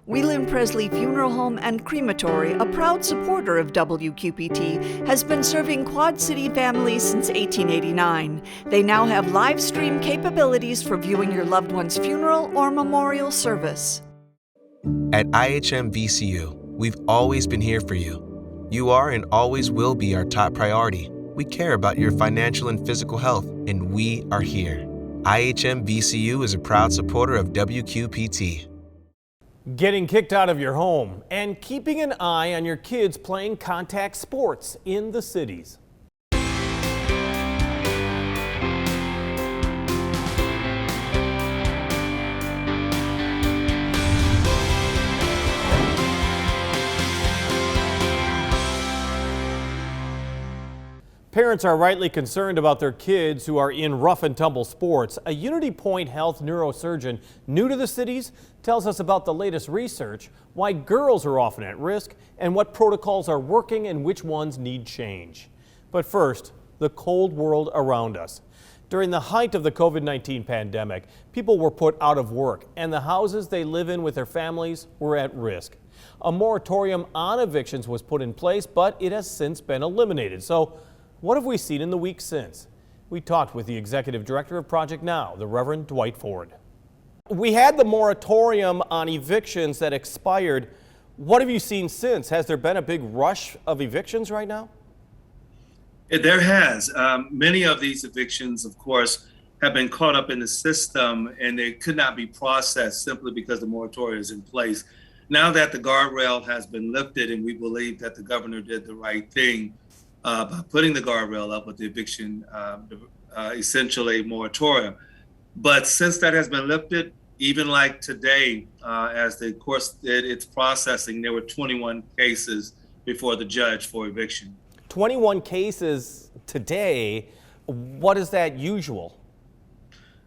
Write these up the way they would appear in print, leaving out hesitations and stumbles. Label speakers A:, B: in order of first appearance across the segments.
A: Wheelan Presley Funeral Home and Crematory, a proud supporter of WQPT, has been serving Quad City families since 1889. They now have live stream capabilities for viewing your loved one's funeral or memorial service.
B: At IHM VCU, we've always been here for you. You are and always will be our top priority. We care about your financial and physical health, and we are here. IHM VCU is a proud supporter of WQPT.
C: Getting kicked out of your home and keeping an eye on your kids playing contact sports in the cities. Parents are rightly concerned about their kids who are in rough and tumble sports. A Unity Point Health neurosurgeon new to the cities tells us about the latest research, why girls are often at risk, and what protocols are working and which ones need change. But first, the cold world around us. During the height of the COVID-19 pandemic, people were put out of work, and the houses they live in with their families were at risk. A moratorium on evictions was put in place, but it has since been eliminated. So, what have we seen in the weeks since? We talked with the executive director of Project Now, the Reverend Dwight Ford. We had the moratorium on evictions that expired. What have you seen since? Has there been a big rush of evictions right now?
D: There has. Many of these evictions, of course, have been caught up in the system and they could not be processed simply because the moratorium is in place. Now that the guardrail has been lifted, and we believe that the governor did the right thing by putting the guardrail up with the eviction, essentially moratorium. But since that has been lifted, even like today, as the course did its processing, there were 21 cases before the judge for eviction.
C: 21 cases today. What is that usual?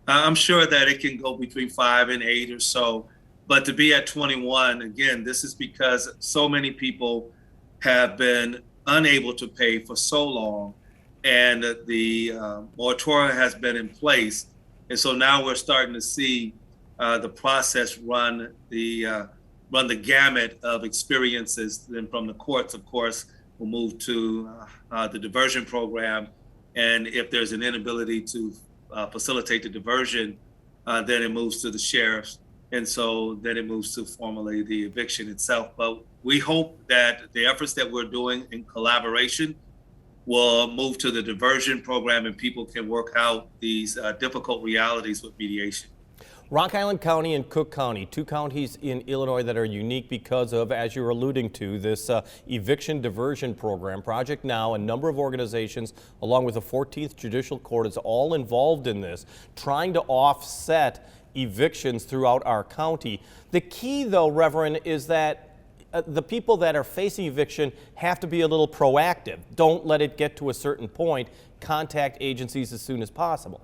D: I'm sure that it can go between 5 and 8 or so, but to be at 21, again, this is because so many people have been unable to pay for so long, and the moratorium has been in place, and so now we're starting to see the process run the gamut of experiences. Then from the courts, of course, we'll move to the diversion program, and if there's an inability to facilitate the diversion, then it moves to the sheriffs, and so then it moves to formally the eviction itself. But we hope that the efforts that we're doing in collaboration will move to the diversion program and people can work out these difficult realities with mediation.
C: Rock Island County and Cook County, two counties in Illinois that are unique because of, as you're alluding to, this eviction diversion program. Project Now, a number of organizations, along with the 14th Judicial Court, is all involved in this, trying to offset evictions throughout our county. The key, though, Reverend, is that the people that are facing eviction have to be a little proactive. Don't let it get to a certain point. Contact agencies as soon as possible.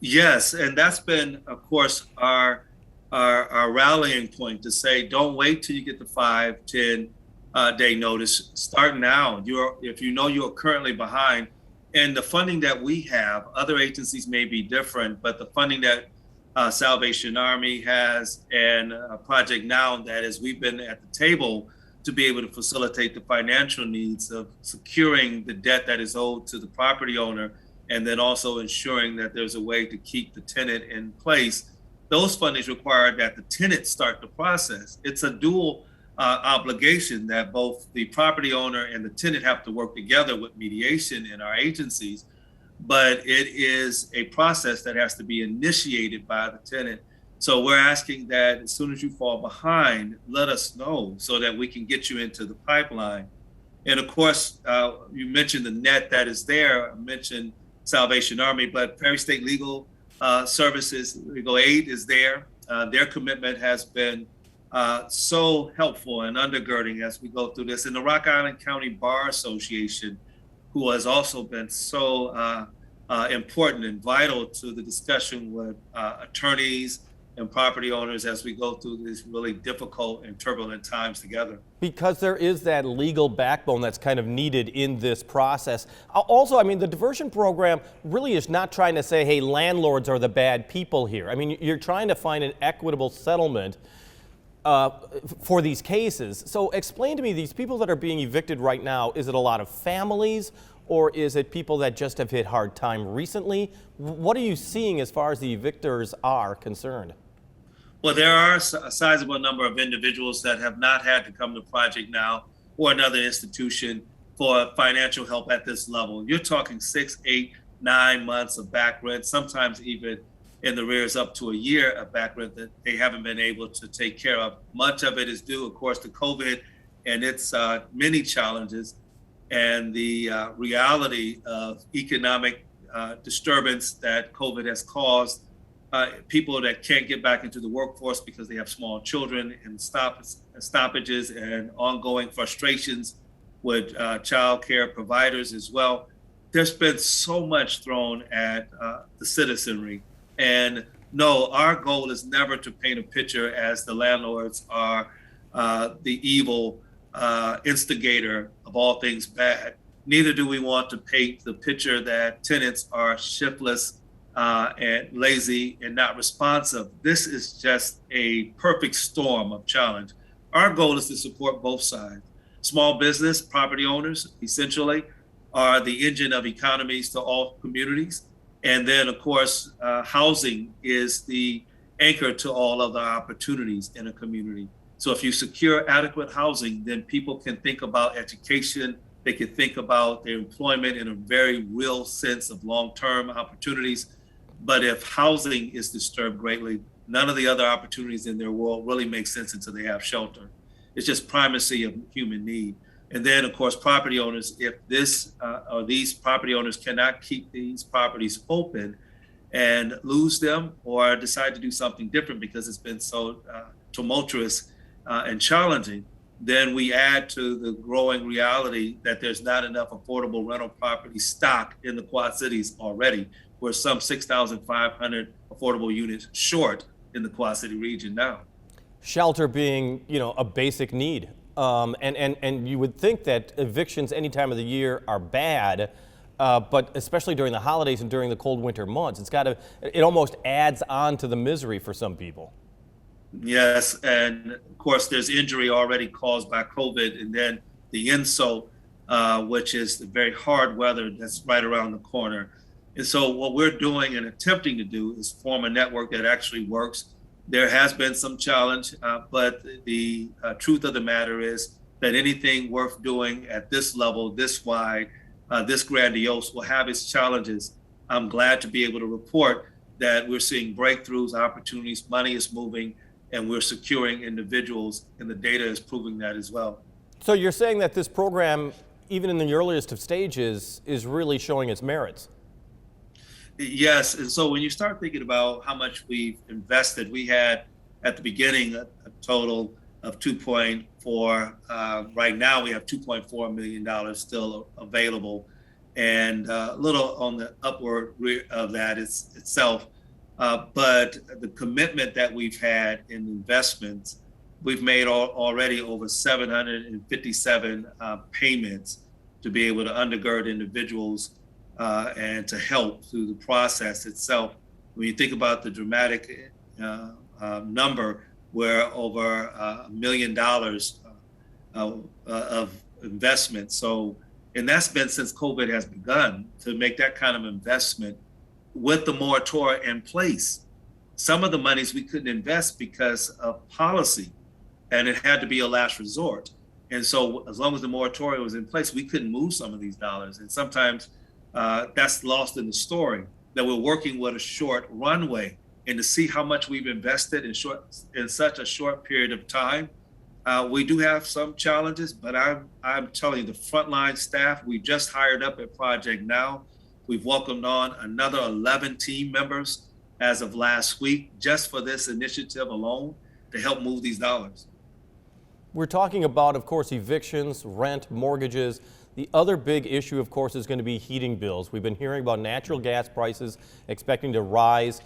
D: Yes, and that's been, of course, our rallying point, to say don't wait till you get the 5-10 day notice. Start now. If you know you're currently behind, and the funding that we have, other agencies may be different, but the funding that Salvation Army has and Project Now, that is, we've been at the table to be able to facilitate the financial needs of securing the debt that is owed to the property owner, and then also ensuring that there's a way to keep the tenant in place. Those fundings require that the tenant start the process. It's a dual obligation that both the property owner and the tenant have to work together with mediation in our agencies. But it is a process that has to be initiated by the tenant. So we're asking that as soon as you fall behind, let us know so that we can get you into the pipeline. And of course, you mentioned the net that is there. I mentioned Salvation Army, but Perry State Legal Services, Legal Aid is there. Their commitment has been so helpful and undergirding as we go through this. And the Rock Island County Bar Association, who has also been so important and vital to the discussion with attorneys and property owners as we go through these really difficult and turbulent times together.
C: Because there is that legal backbone that's kind of needed in this process. Also, I mean, the diversion program really is not trying to say, hey, landlords are the bad people here. I mean, you're trying to find an equitable settlement. for these cases. So explain to me, these people that are being evicted right now, is it a lot of families or is it people that just have hit hard time recently? What are you seeing as far as the evictors are concerned?
D: Well, there are a sizable number of individuals that have not had to come to Project Now or another institution for financial help at this level. You're talking 6, 8, 9 months of back rent, sometimes even in the rears up to a year of back rent that they haven't been able to take care of. Much of it is due, of course, to COVID and its many challenges and the reality of economic disturbance that COVID has caused. People that can't get back into the workforce because they have small children, and stoppages and ongoing frustrations with child care providers as well. There's been so much thrown at the citizenry. And no, our goal is never to paint a picture as the landlords are the evil instigator of all things bad. Neither do we want to paint the picture that tenants are shiftless and lazy and not responsive. This is just a perfect storm of challenge. Our goal is to support both sides. Small business, property owners, essentially, are the engine of economies to all communities. And then, of course, housing is the anchor to all of the opportunities in a community. So if you secure adequate housing, then people can think about education. They can think about their employment in a very real sense of long-term opportunities. But if housing is disturbed greatly, none of the other opportunities in their world really make sense until they have shelter. It's just primacy of human need. And then, of course, property owners, if this or these property owners cannot keep these properties open and lose them or decide to do something different because it's been so tumultuous and challenging, then we add to the growing reality that there's not enough affordable rental property stock in the Quad Cities already. We're some 6,500 affordable units short in the Quad City region now.
C: Shelter being, a basic need. And you would think that evictions any time of the year are bad, but especially during the holidays and during the cold winter months, it almost adds on to the misery for some people.
D: Yes, and of course there's injury already caused by COVID, and then the insult, which is the very hard weather that's right around the corner. And so what we're doing and attempting to do is form a network that actually works. There has been some challenge, but the truth of the matter is that anything worth doing at this level, this wide, this grandiose will have its challenges. I'm glad to be able to report that we're seeing breakthroughs, opportunities, money is moving, and we're securing individuals, and the data is proving that as well.
C: So you're saying that this program, even in the earliest of stages, is really showing its merits?
D: Yes, and so when you start thinking about how much we've invested, we had at the beginning a total of 2.4. Right now we have $2.4 million still available, and a little on the upward rear of that itself. But the commitment that we've had in investments, we've made already over 757 payments to be able to undergird individuals and to help through the process itself. When you think about the dramatic number, where over $1 million of investment. So, and that's been since COVID has begun, to make that kind of investment with the moratorium in place. Some of the monies we couldn't invest because of policy, and it had to be a last resort. And so as long as the moratorium was in place, we couldn't move some of these dollars. And sometimes that's lost in the story, that we're working with a short runway, and to see how much we've invested in such a short period of time. We do have some challenges, but I'm telling you, the frontline staff we just hired up at Project Now, we've welcomed on another 11 team members as of last week, just for this initiative alone, to help move these dollars.
C: We're talking about, of course, evictions, rent, mortgages. The other big issue, of course, is going to be heating bills. We've been hearing about natural gas prices expecting to rise,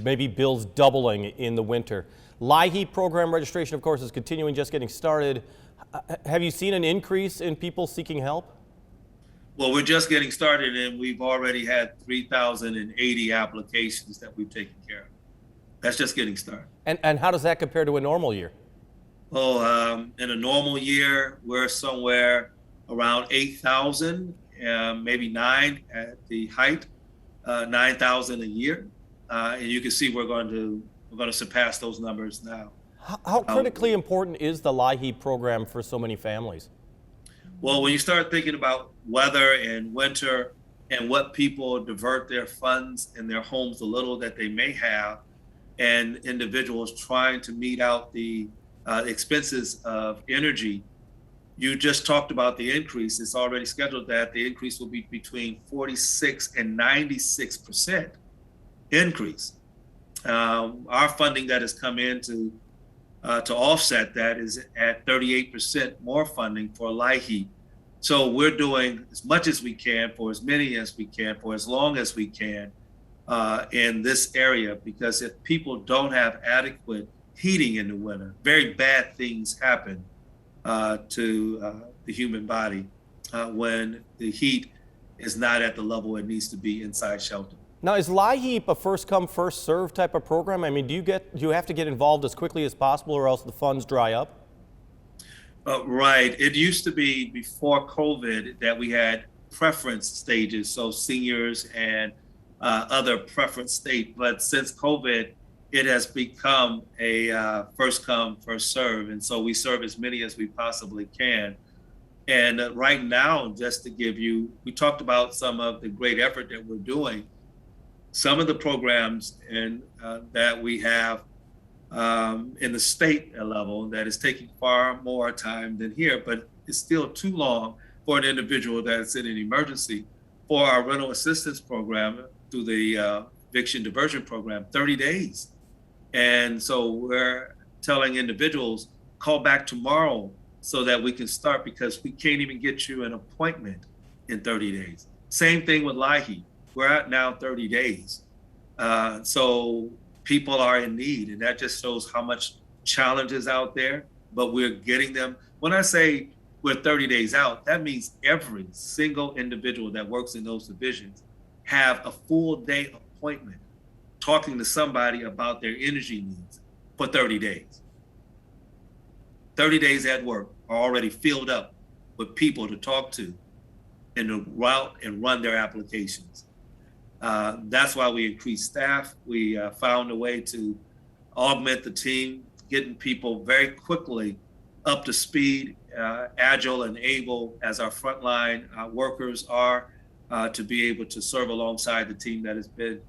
C: maybe bills doubling in the winter. LIHEAP program registration, of course, is continuing, just getting started. Have you seen an increase in people seeking help?
D: Well, we're just getting started, and we've already had 3,080 applications that we've taken care of. That's just getting started.
C: And how does that compare to a normal year?
D: In a normal year, we're somewhere around 8,000, maybe nine at the height, 9,000 a year. And you can see we're going to surpass those numbers now.
C: How critically important is the LIHEAP program for so many families?
D: Well, when you start thinking about weather and winter and what people divert their funds in their homes, the little that they may have, and individuals trying to meet out the expenses of energy, you just talked about the increase. It's already scheduled that the increase will be between 46 and 96% increase. Our funding that has come in to offset that is at 38% more funding for LIHEAP. So we're doing as much as we can for as many as we can for as long as we can in this area, because if people don't have adequate heating in the winter, very bad things happen to the human body when the heat is not at the level it needs to be inside shelter.
C: Now, is LIHEAP a first come, first served type of program? I mean, do you have to get involved as quickly as possible or else the funds dry up?
D: Right. It used to be before COVID that we had preference stages, so seniors and other preference state. But since COVID, it has become a first come, first serve. And so we serve as many as we possibly can. And right now, just to give you, we talked about some of the great effort that we're doing. Some of the programs that we have in the state level that is taking far more time than here, but it's still too long for an individual that's in an emergency. For our rental assistance program through the eviction diversion program, 30 days. And so we're telling individuals, call back tomorrow so that we can start, because we can't even get you an appointment in 30 days. Same thing with LIHEAP. We're at now 30 days. So people are in need, and that just shows how much challenge is out there, but we're getting them. When I say we're 30 days out, that means every single individual that works in those divisions have a full day appointment talking to somebody about their energy needs for 30 days. 30 days at work are already filled up with people to talk to and to route and run their applications. That's why we increased staff. We found a way to augment the team, getting people very quickly up to speed, agile and able as our frontline workers are to be able to serve alongside the team that has been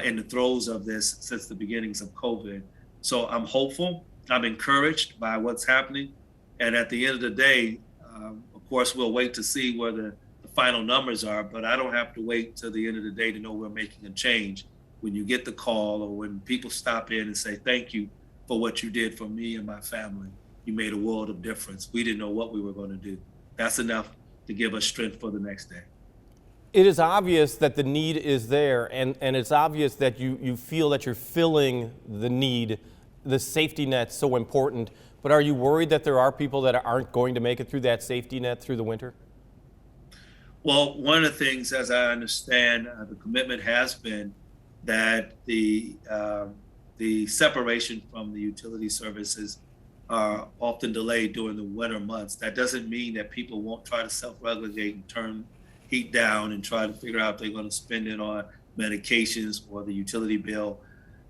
D: in the throes of this since the beginnings of COVID. So I'm hopeful, I'm encouraged by what's happening. And at the end of the day, of course, we'll wait to see where the final numbers are, but I don't have to wait till the end of the day to know we're making a change. When you get the call or when people stop in and say, thank you for what you did for me and my family, you made a world of difference. We didn't know what we were going to do. That's enough to give us strength for the next day.
C: It is obvious that the need is there, and it's obvious that you feel that you're filling the need. The safety net's so important, but are you worried that there are people that aren't going to make it through that safety net through the winter?
D: Well, one of the things, as I understand, the commitment has been that the separation from the utility services are often delayed during the winter months. That doesn't mean that people won't try to self-regulate and turn heat down and try to figure out if they're going to spend it on medications or the utility bill.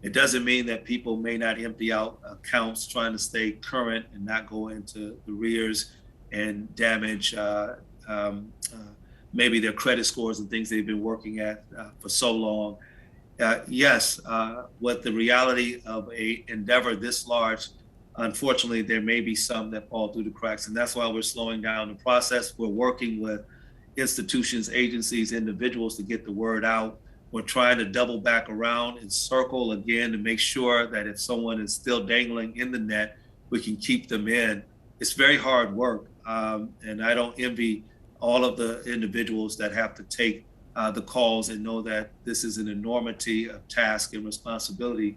D: It doesn't mean that people may not empty out accounts trying to stay current and not go into arrears and damage maybe their credit scores and things they've been working at for so long. Yes, with the reality of a endeavor this large, unfortunately, there may be some that fall through the cracks, and that's why we're slowing down the process. We're working with institutions, agencies, individuals to get the word out. We're trying to double back around and circle again to make sure that if someone is still dangling in the net, we can keep them in. It's very hard work, and I don't envy all of the individuals that have to take the calls and know that this is an enormity of task and responsibility.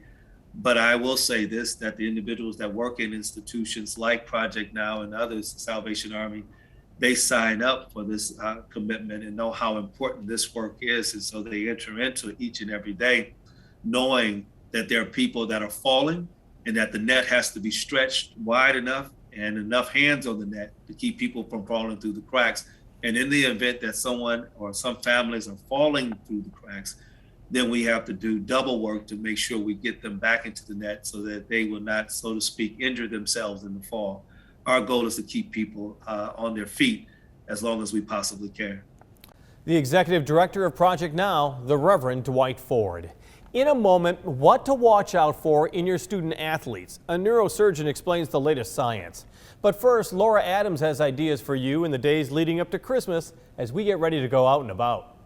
D: But I will say this, that the individuals that work in institutions like Project Now and others, Salvation Army, they sign up for this commitment and know how important this work is. And so they enter into it each and every day, knowing that there are people that are falling and that the net has to be stretched wide enough and enough hands on the net to keep people from falling through the cracks. And in the event that someone or some families are falling through the cracks, then we have to do double work to make sure we get them back into the net so that they will not, so to speak, injure themselves in the fall. Our goal is to keep people on their feet as long as we possibly can.
C: The executive director of Project Now, the Reverend Dwight Ford. In a moment, what to watch out for in your student athletes. A neurosurgeon explains the latest science. But first, Laura Adams has ideas for you in the days leading up to Christmas as we get ready to go out and about.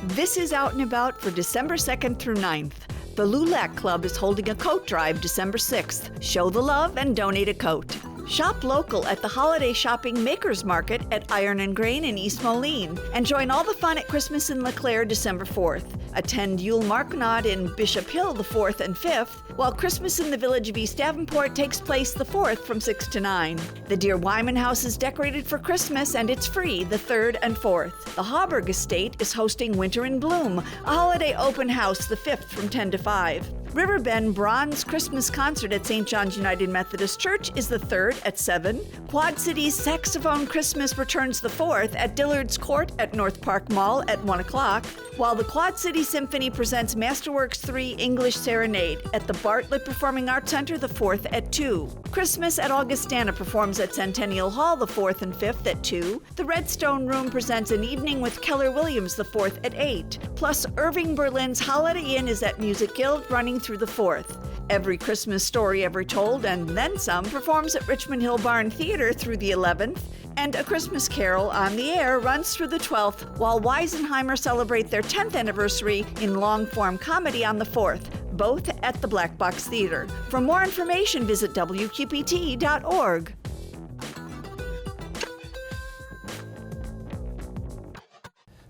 A: This is Out and About for December 2nd through 9th. The LULAC Club is holding a coat drive December 6th. Show the love and donate a coat. Shop local at the Holiday Shopping Makers Market at Iron and Grain in East Moline. And join all the fun at Christmas in LeClaire December 4th. Attend Yule Marknad in Bishop Hill the 4th and 5th, while Christmas in the Village of East Davenport takes place the 4th from 6 to 9. The Dear Wyman House is decorated for Christmas and it's free the 3rd and 4th. The Hauberg Estate is hosting Winter in Bloom, a holiday open house the 5th from 10 to 5. Riverbend Bronze Christmas Concert at St. John's United Methodist Church is the 3rd at 7. Quad Cities Saxophone Christmas returns the 4th at Dillard's Court at North Park Mall at 1 o'clock, while the Quad City Symphony presents Masterworks 3 English Serenade at the Bartlett Performing Arts Center the 4th at 2. Christmas at Augustana performs at Centennial Hall the 4th and 5th at 2. The Redstone Room presents an evening with Keller Williams the 4th at 8. Plus, Irving Berlin's Holiday Inn is at Music Guild running through the 4th. Every Christmas Story Ever Told and Then Some performs at Richmond Hill Barn Theater through the 11th, and A Christmas Carol on the Air runs through the 12th, while Weisenheimer celebrate their 10th anniversary in long-form comedy on the 4th, both at the Black Box Theater. For more information, visit WQPT.org.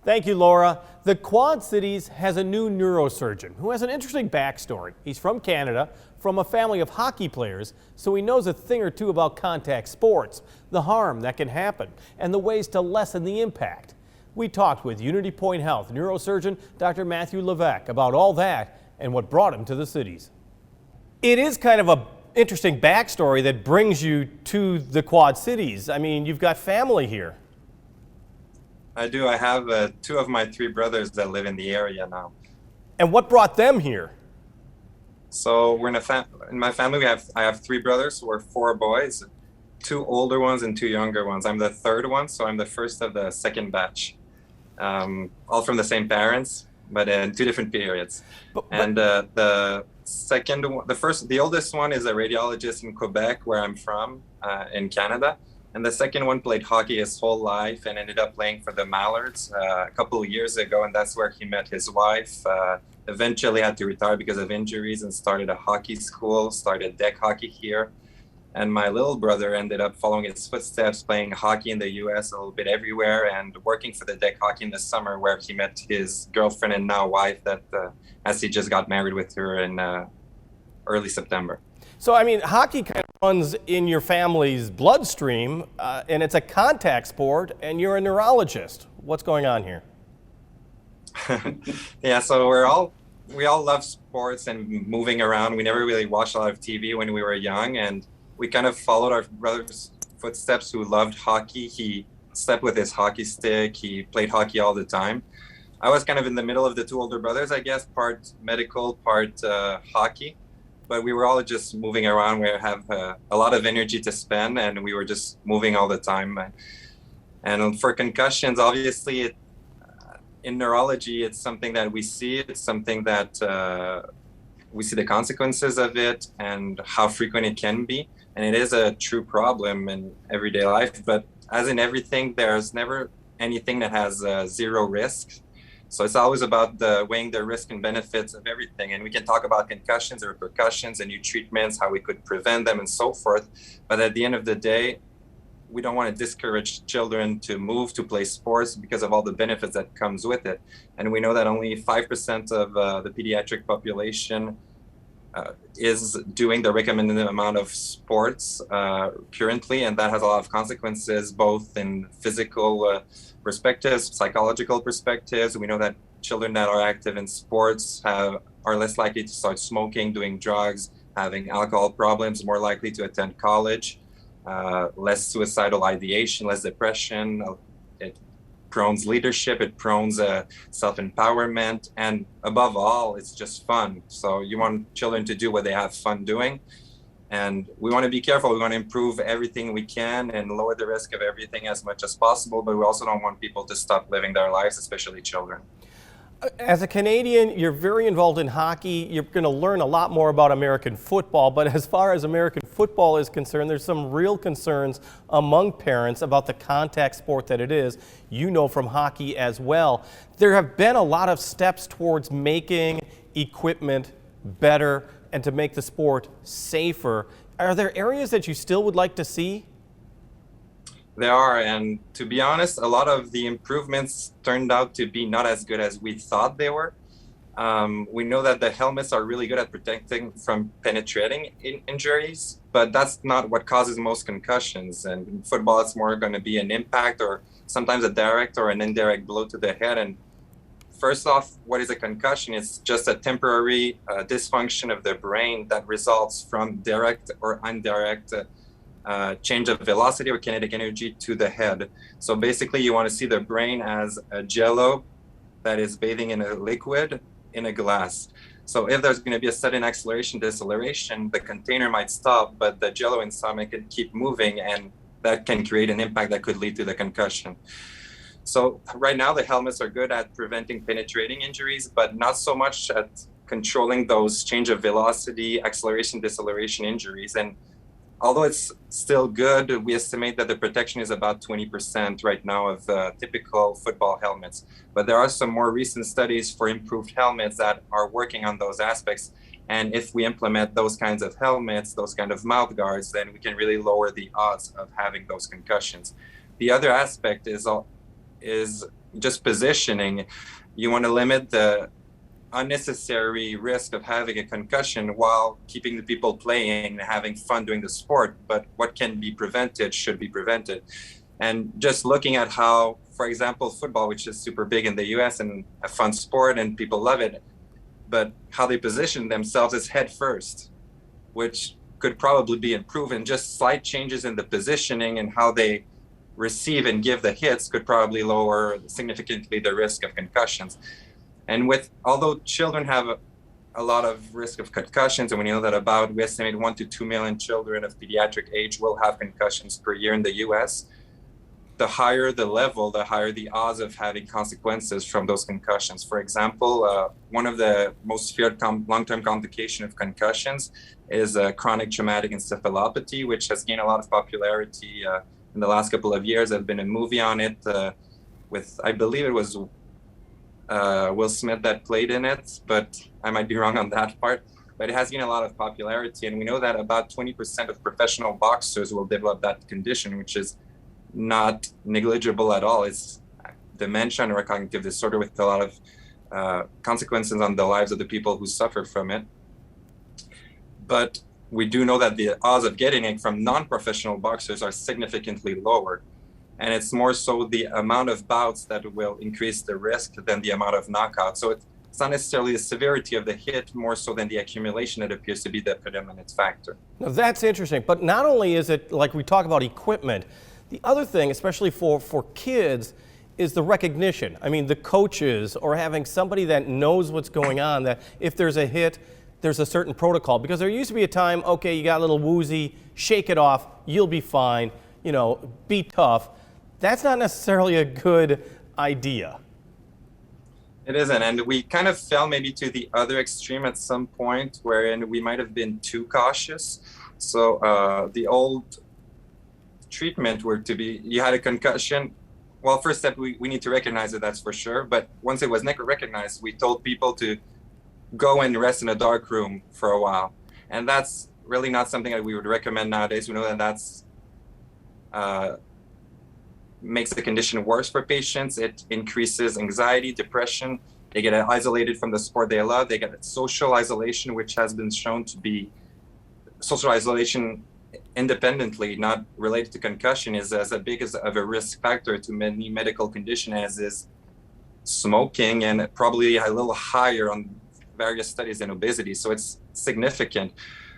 C: Thank you, Laura. The Quad Cities has a new neurosurgeon who has an interesting backstory. He's from Canada, from a family of hockey players, so he knows a thing or two about contact sports, the harm that can happen, and the ways to lessen the impact. We talked with Unity Point Health neurosurgeon Dr. Matthew Levesque about all that and what brought him to the cities. It is kind of an interesting backstory that brings you to the Quad Cities. I mean, you've got family here.
E: I do. I have 2 of my 3 brothers that live in the area now.
C: And what brought them here?
E: So we're in my family. I have 3 brothers. We're 4 boys, 2 older ones and 2 younger ones. I'm the 3rd one, so I'm the first of the 2nd batch. All from the same parents, but in 2 different periods. And the oldest one is a radiologist in Quebec, where I'm from, in Canada. And the second one played hockey his whole life and ended up playing for the Mallards a couple of years ago. And that's where he met his wife. Eventually had to retire because of injuries and started a hockey school, started deck hockey here. And my little brother ended up following his footsteps, playing hockey in the US a little bit everywhere and working for the deck hockey in the summer, where he met his girlfriend and now wife that as he just got married with her in early September.
C: So, I mean, hockey kind of runs in your family's bloodstream, and it's a contact sport, and you're a neurologist. What's going on here?
E: Yeah, so we all love sports and moving around. We never really watched a lot of TV when we were young, and we kind of followed our brother's footsteps who loved hockey. He slept with his hockey stick. He played hockey all the time. I was kind of in the middle of the 2 older brothers, I guess, part medical, part hockey. But we were all just moving around. We have a lot of energy to spend, and we were just moving all the time. And for concussions, obviously, in neurology, it's something that we see. It's something that we see the consequences of it and how frequent it can be. And it is a true problem in everyday life. But as in everything, there's never anything that has 0 risk. So it's always about weighing the risk and benefits of everything. And we can talk about concussions, the repercussions, and new treatments, how we could prevent them and so forth. But at the end of the day, we don't want to discourage children to move to play sports because of all the benefits that comes with it. And we know that only 5% of the pediatric population is doing the recommended amount of sports currently. And that has a lot of consequences, both in physical perspectives, psychological perspectives. We know that children that are active in sports are less likely to start smoking, doing drugs, having alcohol problems, more likely to attend college, less suicidal ideation, less depression. It promotes leadership, it promotes self-empowerment, and above all, it's just fun. So you want children to do what they have fun doing. And we want to be careful. We want to improve everything we can and lower the risk of everything as much as possible. But we also don't want people to stop living their lives, especially children.
C: As a Canadian, you're very involved in hockey. You're going to learn a lot more about American football. But as far as American football is concerned, there's some real concerns among parents about the contact sport that it is. You know from hockey as well. There have been a lot of steps towards making equipment better and to make the sport safer. Are there areas that you still would like to see?
E: There are, and to be honest, a lot of the improvements turned out to be not as good as we thought they were. We know that the helmets are really good at protecting from penetrating injuries, but that's not what causes most concussions. And in football, it's more going to be an impact or sometimes a direct or an indirect blow to the head. And first off, what is a concussion? It's just a temporary dysfunction of the brain that results from direct or indirect change of velocity or kinetic energy to the head. So basically you want to see the brain as a jello that is bathing in a liquid in a glass. So if there's going to be a sudden acceleration, deceleration, the container might stop, but the jello inside can keep moving, and that can create an impact that could lead to the concussion. So right now the helmets are good at preventing penetrating injuries, but not so much at controlling those change of velocity, acceleration, deceleration injuries. And although it's still good, we estimate that the protection is about 20% right now of typical football helmets. But there are some more recent studies for improved helmets that are working on those aspects. And if we implement those kinds of helmets, those kind of mouth guards, then we can really lower the odds of having those concussions. The other aspect is just positioning. You want to limit the unnecessary risk of having a concussion while keeping the people playing and having fun doing the sport. But what can be prevented should be prevented. And just looking at how, for example, football, which is super big in the US and a fun sport and people love it, but how they position themselves is head first, which could probably be improved. And just slight changes in the positioning and how they receive and give the hits could probably lower significantly the risk of concussions. And although children have a lot of risk of concussions, and we know that we estimate 1 to 2 million children of pediatric age will have concussions per year in the US, the higher the level, the higher the odds of having consequences from those concussions. For example, one of the most feared long-term complications of concussions is chronic traumatic encephalopathy, which has gained a lot of popularity in the last couple of years. There's been a movie on it with, I believe it was Will Smith that played in it, but I might be wrong on that part. But it has gained a lot of popularity, and we know that about 20% of professional boxers will develop that condition, which is not negligible at all. It's dementia or a cognitive disorder with a lot of consequences on the lives of the people who suffer from it. But we do know that the odds of getting it from non-professional boxers are significantly lower. And it's more so the amount of bouts that will increase the risk than the amount of knockouts. So it's not necessarily the severity of the hit, more so than the accumulation that appears to be the predominant factor.
C: Now that's interesting. But not only is it, like we talk about equipment, the other thing, especially for kids, is the recognition. I mean, the coaches or having somebody that knows what's going on, that if there's a hit, there's a certain protocol. Because there used to be a time, okay, you got a little woozy, shake it off, you'll be fine, be tough. That's not necessarily a good idea.
E: It isn't, and we kind of fell maybe to the other extreme at some point wherein we might have been too cautious. So the old treatment were to be, you had a concussion. Well, first step, we need to recognize it, that's for sure. But once it was recognized, we told people to go and rest in a dark room for a while. And that's really not something that we would recommend nowadays. We know that that's makes the condition worse for patients. It increases anxiety, depression. They get isolated from the sport they love. They get social isolation, which has been shown to be social isolation independently, not related to concussion, is as big of a risk factor to many medical conditions as is smoking, and probably a little higher on various studies in obesity. So it's significant.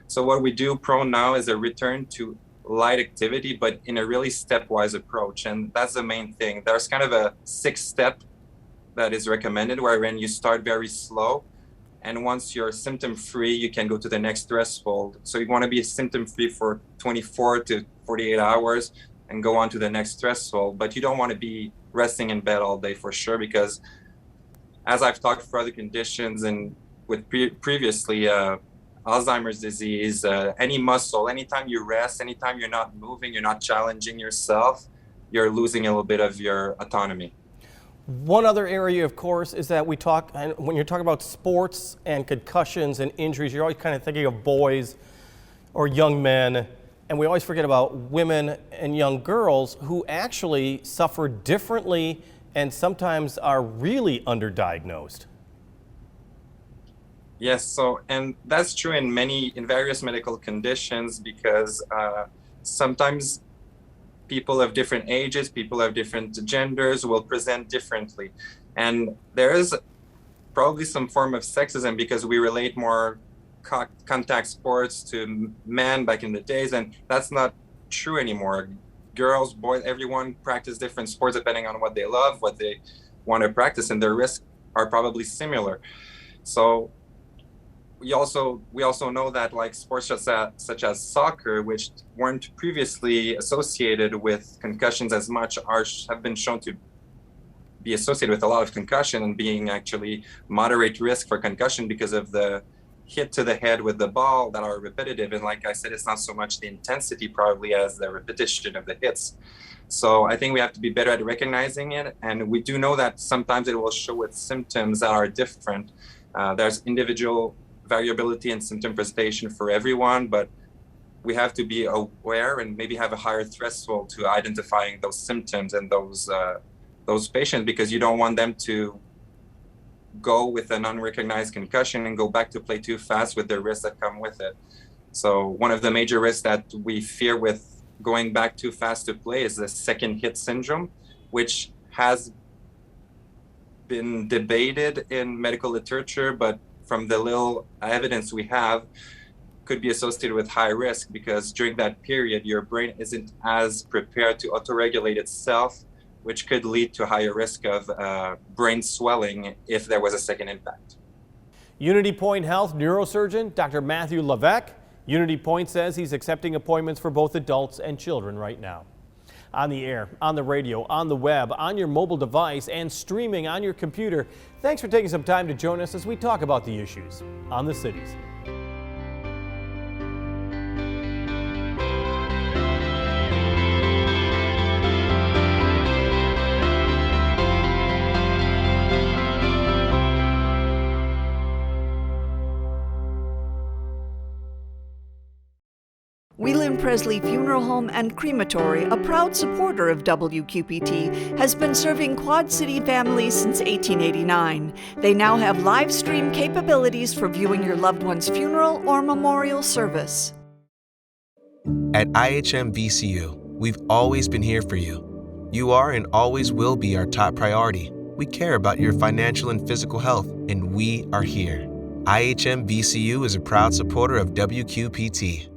E: So what we do prone now is a return to light activity, but in a really stepwise approach. And that's the main thing. There's kind of a 6-step that is recommended, wherein you start very slow. And once you're symptom free, you can go to the next threshold. So you want to be symptom free for 24 to 48 hours and go on to the next threshold. But you don't want to be resting in bed all day for sure, because as I've talked for other conditions and with previously, Alzheimer's disease, any muscle, anytime you rest, anytime you're not moving, you're not challenging yourself, you're losing a little bit of your autonomy.
C: One other area, of course, is that when you're talking about sports and concussions and injuries, you're always kind of thinking of boys or young men, and we always forget about women and young girls who actually suffer differently and sometimes are really underdiagnosed.
E: Yes, so, and that's true in various medical conditions, because sometimes people of different ages, people of different genders will present differently. And there is probably some form of sexism because we relate more contact sports to men back in the days, and that's not true anymore. Girls, boys, everyone practice different sports depending on what they love, what they want to practice, and their risks are probably similar. So we also know that like sports such as soccer, which weren't previously associated with concussions as much, have been shown to be associated with a lot of concussion and being actually moderate risk for concussion because of the hit to the head with the ball that are repetitive. And like I said, it's not so much the intensity probably as the repetition of the hits. So I think we have to be better at recognizing it. And we do know that sometimes it will show with symptoms that are different. There's individual variability in symptom presentation for everyone, but we have to be aware and maybe have a higher threshold to identifying those symptoms and those patients, because you don't want them to go with an unrecognized concussion and go back to play too fast with the risks that come with it. So one of the major risks that we fear with going back too fast to play is the second hit syndrome, which has been debated in medical literature, but from the little evidence we have, could be associated with high risk, because during that period, your brain isn't as prepared to autoregulate itself, which could lead to a higher risk of brain swelling if there was a second impact.
C: Unity Point Health neurosurgeon Dr. Matthew Levesque. Unity Point says he's accepting appointments for both adults and children right now. On the air, on the radio, on the web, on your mobile device, and streaming on your computer. Thanks for taking some time to join us as we talk about the issues on the cities.
A: Whelan Presley Funeral Home and Crematory, a proud supporter of WQPT, has been serving Quad City families since 1889. They now have live stream capabilities for viewing your loved one's funeral or memorial service.
B: At IHM VCU, we've always been here for you. You are and always will be our top priority. We care about your financial and physical health, and we are here. IHM VCU is a proud supporter of WQPT.